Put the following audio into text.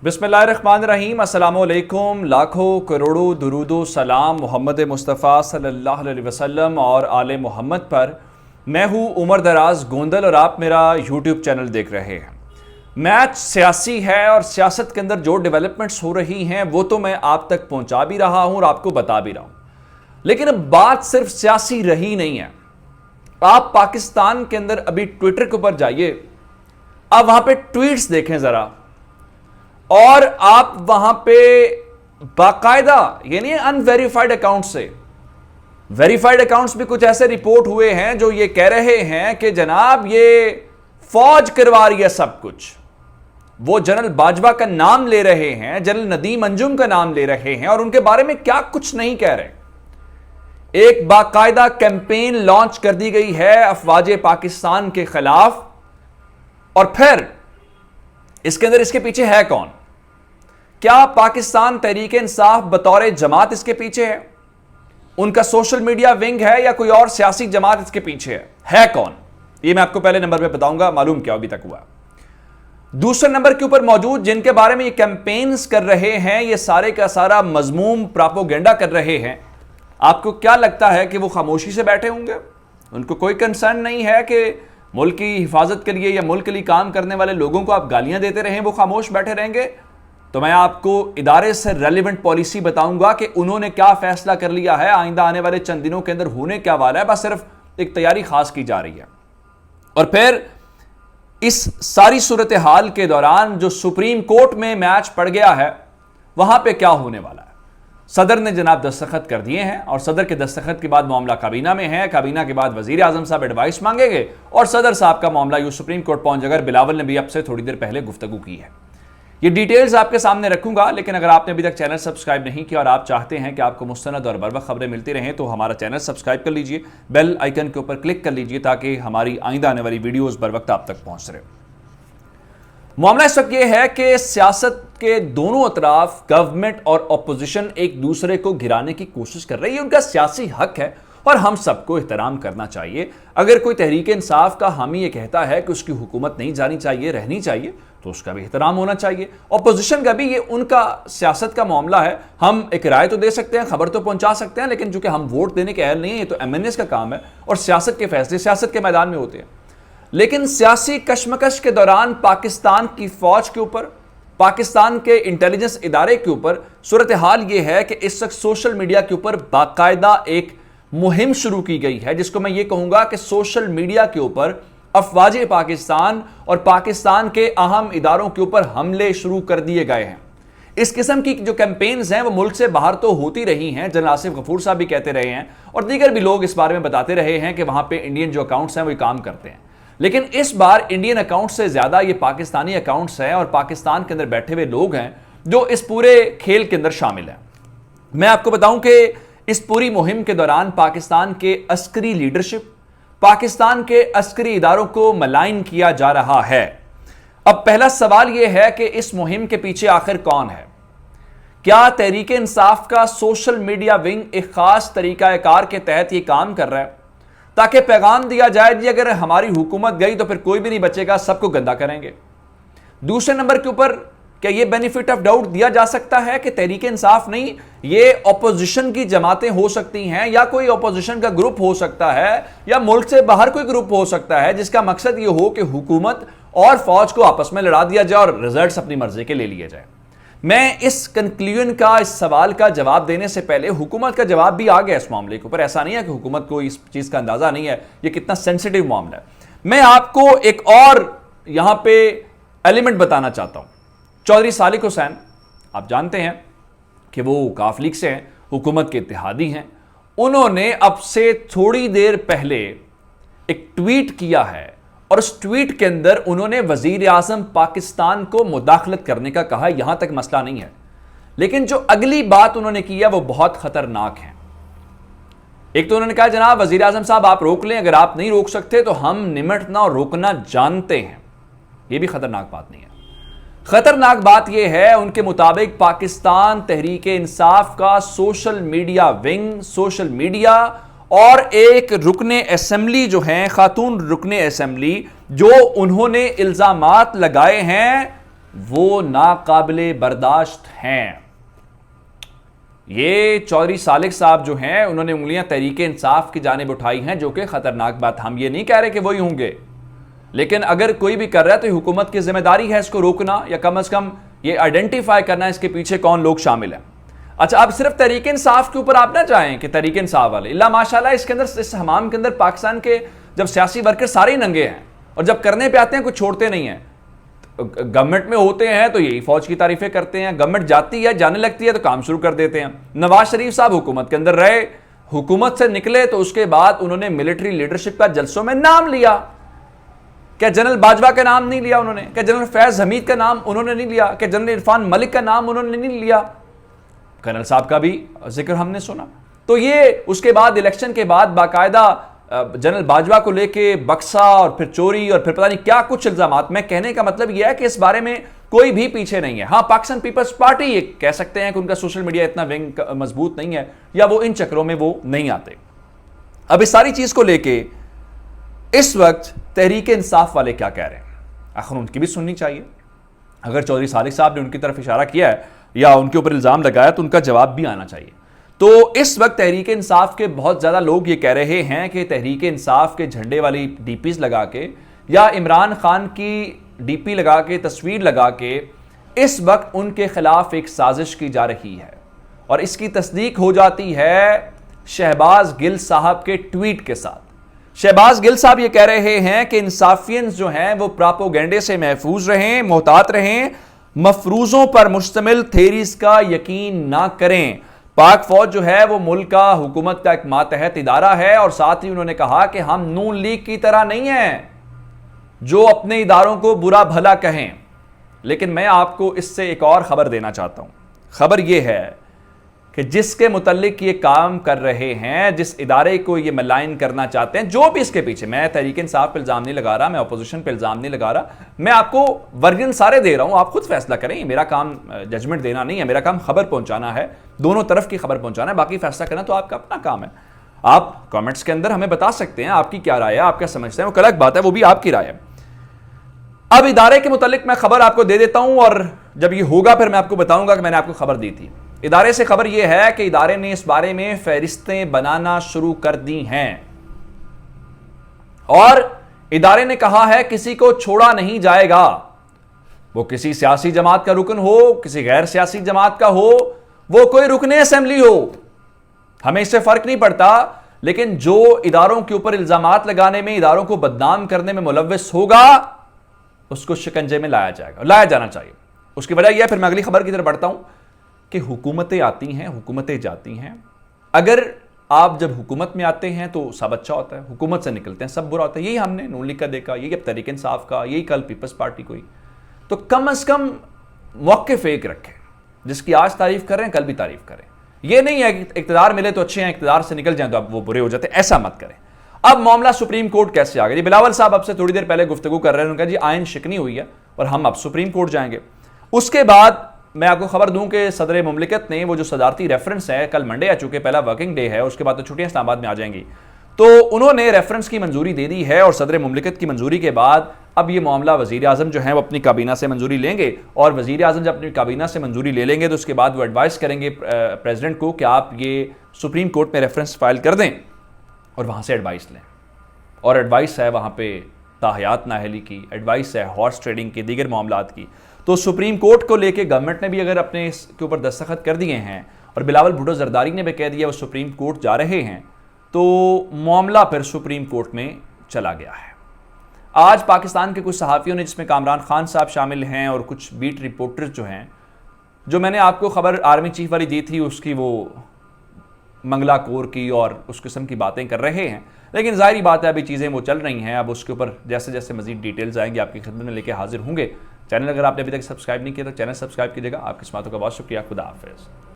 बिस्मिल्लाहिर्रहमानिर्रहीम, अस्सलामुअलैकुम। लाखों करोड़ों दुरूदो सलाम मोहम्मद मुस्तफ़ा सल्लल्लाहु अलैहि वसल्लम और आले मोहम्मद पर। मैं हूँ उमर दराज गोंदल और आप मेरा यूट्यूब चैनल देख रहे हैं। मैच सियासी है और सियासत के अंदर जो डेवलपमेंट्स हो रही हैं वो तो मैं आप तक पहुँचा भी रहा हूँ और आपको बता भी रहा हूँ, लेकिन अब बात सिर्फ सियासी रही नहीं है। आप पाकिस्तान के अंदर अभी ट्विटर के ऊपर जाइए, आप वहाँ पे ट्वीट्स देखें ज़रा, और आप वहां पे बाकायदा यानी अनवेरिफाइड अकाउंट से वेरीफाइड अकाउंट्स भी कुछ ऐसे रिपोर्ट हुए हैं जो ये कह रहे हैं कि जनाब ये फौज करवा रही है सब कुछ। वो जनरल बाजवा का नाम ले रहे हैं, जनरल नदीम अंजुम का नाम ले रहे हैं और उनके बारे में क्या कुछ नहीं कह रहे। एक बाकायदा कैंपेन लॉन्च कर दी गई है अफवाज पाकिस्तान के खिलाफ, और फिर इसके अंदर इसके पीछे है कौन? क्या पाकिस्तान तहरीक इंसाफ बतौर जमात इसके पीछे है? उनका सोशल मीडिया विंग है या कोई और सियासी जमात इसके पीछे है कौन? ये मैं आपको पहले नंबर पे बताऊंगा, मालूम क्या अभी तक हुआ। दूसरे नंबर के ऊपर मौजूद जिनके बारे में ये कैंपेन्स कर रहे हैं, ये सारे का सारा मजमूम प्रोपेगेंडा कर रहे हैं, आपको क्या लगता है कि वो खामोशी से बैठे होंगे? उनको कोई कंसर्न नहीं है कि मुल्क की हिफाजत के लिए या मुल्क के लिए काम करने वाले लोगों को आप गालियां देते रहें, वो खामोश बैठे रहेंगे? तो मैं आपको इदारे से रेलिवेंट पॉलिसी बताऊंगा कि उन्होंने क्या फैसला कर लिया है, आइंदा आने वाले चंद दिनों के अंदर होने क्या वाला है। बस सिर्फ एक तैयारी खास की जा रही है। और फिर इस सारी सूरत हाल के दौरान जो सुप्रीम कोर्ट में मैच पड़ गया है, वहां पे क्या होने वाला है? सदर ने जनाब दस्तखत कर दिए हैं और सदर के दस्तखत के बाद मामला काबीना में है, काबीना के बाद वजीर आजम साहब एडवाइस मांगेंगे और सदर साहब का मामला यूं सुप्रीम कोर्ट पहुंच जाएगा। बिलावल ने भी अब से थोड़ी देर पहले गुफ्तगू की है। ये डिटेल्स आपके सामने रखूंगा, लेकिन अगर आपने अभी तक चैनल सब्सक्राइब नहीं किया और आप चाहते हैं कि आपको मुस्तनद और बर वक्त खबरें मिलती रहें तो हमारा चैनल सब्सक्राइब कर लीजिए, बेल आइकन के ऊपर क्लिक कर लीजिए ताकि हमारी आइंदा आने वाली वीडियोस बर वक्त आप तक पहुंच रहे। मामला इस वक्त यह है कि सियासत के दोनों अतराफ गवर्नमेंट और अपोजिशन एक दूसरे को गिराने की कोशिश कर रही है। उनका सियासी हक है और हम सबको एहतराम करना चाहिए। अगर कोई तहरीक इंसाफ का हामी ये कहता है कि उसकी हुकूमत नहीं जानी चाहिए, रहनी चाहिए, तो उसका भी एहतराम होना चाहिए। अपोजिशन का भी ये उनका सियासत का मामला है। हम एक राय तो दे सकते हैं, खबर तो पहुंचा सकते हैं, लेकिन चूंकि हम वोट देने के अहल नहीं है, ये तो एमएनएस का काम है और सियासत के फैसले सियासत के मैदान में होते हैं। लेकिन सियासी कशमकश के दौरान पाकिस्तान की फौज के ऊपर, पाकिस्तान के इंटेलिजेंस इदारे के ऊपर सूरत हाल यह है कि इस वक्त सोशल मीडिया के ऊपर बाकायदा एक मुहिम शुरू की गई है, जिसको मैं ये कहूंगा कि सोशल मीडिया के ऊपर अफवाज पाकिस्तान और पाकिस्तान के अहम इदारों के ऊपर हमले शुरू कर दिए गए हैं। इस किस्म की जो कैंपेन्स हैं वो मुल्क से बाहर तो होती रही हैं, जनरल आसिफ गफूर साहब भी कहते रहे हैं और दीगर भी लोग इस बारे में बताते रहे हैं कि वहां पे इंडियन जो अकाउंट्स हैं वो काम करते हैं। लेकिन इस बार इंडियन अकाउंट से ज्यादा ये पाकिस्तानी अकाउंट्स हैं और पाकिस्तान के अंदर बैठे हुए लोग हैं जो इस पूरे खेल के अंदर शामिल हैं। मैं आपको बताऊं कि इस पूरी मुहिम के दौरान पाकिस्तान के अस्करी लीडरशिप, पाकिस्तान के अस्करी इदारों को मलाइन किया जा रहा है। अब पहला सवाल यह है कि इस मुहिम के पीछे आखिर कौन है? क्या तहरीक इंसाफ का सोशल मीडिया विंग एक खास तरीकाकार के तहत यह काम कर रहा है ताकि पैगाम दिया जाए जी अगर हमारी हुकूमत गई तो फिर कोई भी नहीं बचेगा, सबको गंदा करेंगे? दूसरे नंबर के ऊपर क्या यह बेनिफिट ऑफ डाउट दिया जा सकता है कि तहरीक इंसाफ नहीं, ये ऑपोजिशन की जमातें हो सकती हैं या कोई ऑपोजिशन का ग्रुप हो सकता है या मुल्क से बाहर कोई ग्रुप हो सकता है जिसका मकसद यह हो कि हुकूमत और फौज को आपस में लड़ा दिया जाए और रिजल्ट्स अपनी मर्जी के ले लिए जाए? मैं इस कंक्लूजन का, इस सवाल का जवाब देने से पहले हुकूमत का जवाब भी आ गया इस मामले के ऊपर। ऐसा नहीं है कि हुकूमत को इस चीज का अंदाजा नहीं है ये कितना सेंसिटिव मामला है। मैं आपको एक और यहां पे एलिमेंट बताना चाहता हूं। चौधरी सालिक हुसैन, आप जानते हैं कि वो काफ लीग से हैं, हुकूमत के इत्तेहादी हैं। उन्होंने अब से थोड़ी देर पहले एक ट्वीट किया है और उस ट्वीट के अंदर उन्होंने वजीर आजम पाकिस्तान को मुदाखलत करने का कहा। यहां तक मसला नहीं है, लेकिन जो अगली बात उन्होंने की है वो बहुत खतरनाक है। एक तो उन्होंने कहा जनाब वजीर आजम साहब आप रोक लें, अगर आप नहीं रोक सकते तो हम निमटना और रोकना जानते हैं। यह भी खतरनाक बात नहीं है। खतरनाक बात यह है उनके मुताबिक पाकिस्तान तहरीक इंसाफ का social media wing, social media और एक रुकने असेंबली जो हैं, खातून रुकने असेंबली, जो उन्होंने इल्जामात लगाए हैं वो नाकाबिले बर्दाश्त हैं। ये चौधरी सालिक साहब जो हैं उन्होंने उंगलियां तहरीक इंसाफ की जानिब उठाई हैं, जो कि खतरनाक बात। हम ये नहीं कह रहे कि वही होंगे, लेकिन अगर कोई भी कर रहा है तो हुकूमत की जिम्मेदारी है इसको रोकना, या कम से कम ये आइडेंटिफाई करना इसके पीछे कौन लोग शामिल हैं। अच्छा, अब सिर्फ तहरीक इंसाफ के ऊपर आप ना जाएं कि तहरीक इंसाफ वाले, इल्ला माशाल्लाह इसके अंदर, इस हमाम के अंदर पाकिस्तान के जब सियासी वर्कर सारे ही नंगे हैं और जब करने पे आते हैं कुछ छोड़ते नहीं हैं। गवर्नमेंट में होते हैं तो यही फौज की तारीफें करते हैं, गवर्नमेंट जाती है जाने लगती है तो काम शुरू कर देते हैं। नवाज शरीफ साहब हुकूमत के अंदर रहे, हुकूमत से निकले तो उसके बाद उन्होंने मिलिट्री लीडरशिप का जलसों में नाम लिया। क्या जनरल बाजवा का नाम नहीं लिया उन्होंने? क्या जनरल फैज हमीद का नाम उन्होंने नहीं लिया? क्या जनरल इरफान मलिक का नाम उन्होंने नहीं लिया? कर्नल साहब का भी जिक्र हमने सुना। तो ये उसके बाद इलेक्शन के बाद बाकायदा जनरल बाजवा को लेके बक्सा और फिर चोरी और फिर पता नहीं क्या कुछ इल्जामात। मैं कहने का मतलब यह है कि इस बारे में कोई भी पीछे नहीं है। हाँ, पाकिस्तान पीपल्स पार्टी ये कह सकते हैं कि उनका सोशल मीडिया इतना विंग मजबूत नहीं है, या वो इन चक्रों में वो नहीं आते। अब इस सारी चीज को लेके इस वक्त तहरीक इंसाफ वाले क्या कह रहे हैं, आखिर उनकी भी सुननी चाहिए। अगर चौधरी सालिक साहब ने उनकी तरफ इशारा किया है या उनके ऊपर इल्जाम लगाया तो उनका जवाब भी आना चाहिए। तो इस वक्त तहरीक इंसाफ के बहुत ज्यादा लोग ये कह रहे हैं कि तहरीक इंसाफ के झंडे वाली डीपीज लगा के या इमरान खान की डीपी लगा के, तस्वीर लगा के इस वक्त उनके खिलाफ एक साजिश की जा रही है। और इसकी तस्दीक हो जाती है शहबाज गिल साहब के ट्वीट के साथ। शहबाज गिल साहब ये कह रहे हैं कि इंसाफियंस जो हैं वो प्रोपेगेंडे से महफूज रहें, मोहतात रहें, मफरूजों पर मुश्तमिल थेरीज का यकीन ना करें। पाक फौज जो है वो मुल्क का हुकूमत का एक मातहत इदारा है। और साथ ही उन्होंने कहा कि हम नून लीग की तरह नहीं हैं जो अपने इदारों को बुरा भला कहें। लेकिन मैं आपको इससे एक और खबर देना चाहता हूं। खबर यह है कि जिसके मुतल्लिक ये काम कर रहे हैं, जिस इदारे को ये मलाइन करना चाहते हैं, जो भी इसके पीछे, मैं तहरीक इंसाफ पे इल्जाम नहीं लगा रहा, मैं अपोजिशन पे इल्जाम नहीं लगा रहा, मैं आपको वर्जन सारे दे रहा हूं, आप खुद फैसला करें। मेरा काम जजमेंट देना नहीं है, मेरा काम खबर पहुंचाना है, दोनों तरफ की खबर पहुंचाना है, बाकी फैसला करना तो आपका अपना काम है। आप कमेंट्स के अंदर हमें बता सकते हैं आपकी क्या राय है, आप क्या समझते हैं, वो अलग बात है, वो भी आपकी राय है। अब इदारे के मुतल्लिक मैं खबर आपको दे देता हूं और जब ये होगा फिर मैं आपको बताऊंगा कि मैंने आपको खबर दी थी। इदारे से खबर यह है कि इदारे ने इस बारे में फहरिस्तें बनाना शुरू कर दी हैं और इदारे ने कहा है किसी को छोड़ा नहीं जाएगा। वो किसी सियासी जमात का रुकन हो, किसी गैर सियासी जमात का हो, वो कोई रुकने असेंबली हो, हमें इससे फर्क नहीं पड़ता। लेकिन जो इदारों के ऊपर इल्जामात लगाने में, इदारों को बदनाम करने में मुलव्विस होगा, उसको शिकंजे में लाया जाएगा, लाया जाना चाहिए। उसकी वजह यह है, फिर मैं अगली खबर की तरफ बढ़ता हूं, कि हुकूमतें आती हैं, हुकूमतें जाती हैं। अगर आप जब हुकूमत में आते हैं तो सब अच्छा होता है, हुकूमत से निकलते हैं सब बुरा होता है। यही हमने नून लीग का देखा, यही अब तहरीक इंसाफ का, यही कल पीपल्स पार्टी को ही। तो कम से कम मौक़िफ़ एक रखें, जिसकी आज तारीफ कर रहे हैं कल भी तारीफ करें। यह नहीं है कि इक़्तिदार मिले तो अच्छे हैं, इक़्तिदार से निकल जाए तो अब वो बुरे हो जाते हैं, ऐसा मत करें। अब मामला सुप्रीम कोर्ट कैसे आ गया जी? बिलावल साहब अब से थोड़ी देर पहले गुफ्तगू कर रहे हैं, उनका जी आयन शिकनी हुई है और हम अब सुप्रीम कोर्ट जाएंगे। उसके बाद मैं आपको खबर दूं कि सदर मुमलिकत ने वो जो सदारती रेफरेंस है, कल मंडे आ चुके, पहला वर्किंग डे है, उसके बाद तो छुट्टियां इस्लामाबाद में आ जाएंगी, तो उन्होंने रेफरेंस की मंजूरी दे दी है। और सदर मुमलिकत की मंजूरी के बाद अब ये मामला वजीर आजम जो है वो अपनी काबीना से मंजूरी लेंगे। और वजीर आजम जब अपनी काबीना से मंजूरी ले लेंगे तो उसके बाद वो एडवाइस करेंगे प्रेसिडेंट को कि आप ये सुप्रीम कोर्ट में रेफरेंस फाइल कर दें और वहाँ से एडवाइस लें। और एडवाइस है वहाँ पे ताहयात नाहली की, एडवाइस है हॉर्स ट्रेडिंग की, दीगर मामलात की। तो सुप्रीम कोर्ट को लेके गवर्नमेंट ने भी अगर अपने इसके ऊपर दस्तखत कर दिए हैं और बिलावल भुट्टो जरदारी ने भी कह दिया वो सुप्रीम कोर्ट जा रहे हैं, तो मामला फिर सुप्रीम कोर्ट में चला गया है। आज पाकिस्तान के कुछ सहाफ़ियों ने, जिसमें कामरान खान साहब शामिल हैं और कुछ बीट रिपोर्टर्स जो हैं, जो मैंने आपको खबर आर्मी चीफ वाली दी थी उसकी वो मंगला कोर की और उस किस्म की बातें कर रहे हैं। लेकिन जाहिर बात है अभी चीज़ें वो चल रही हैं, अब उसके ऊपर जैसे जैसे मजीद डिटेल्स आएंगे आपकी खिदमत में लेके हाजिर होंगे। चैनल अगर आपने अभी तक सब्सक्राइब नहीं किया तो चैनल सब्सक्राइब कीजिएगा। आपकी समातों का बहुत शुक्रिया। खुदा हाफिज़।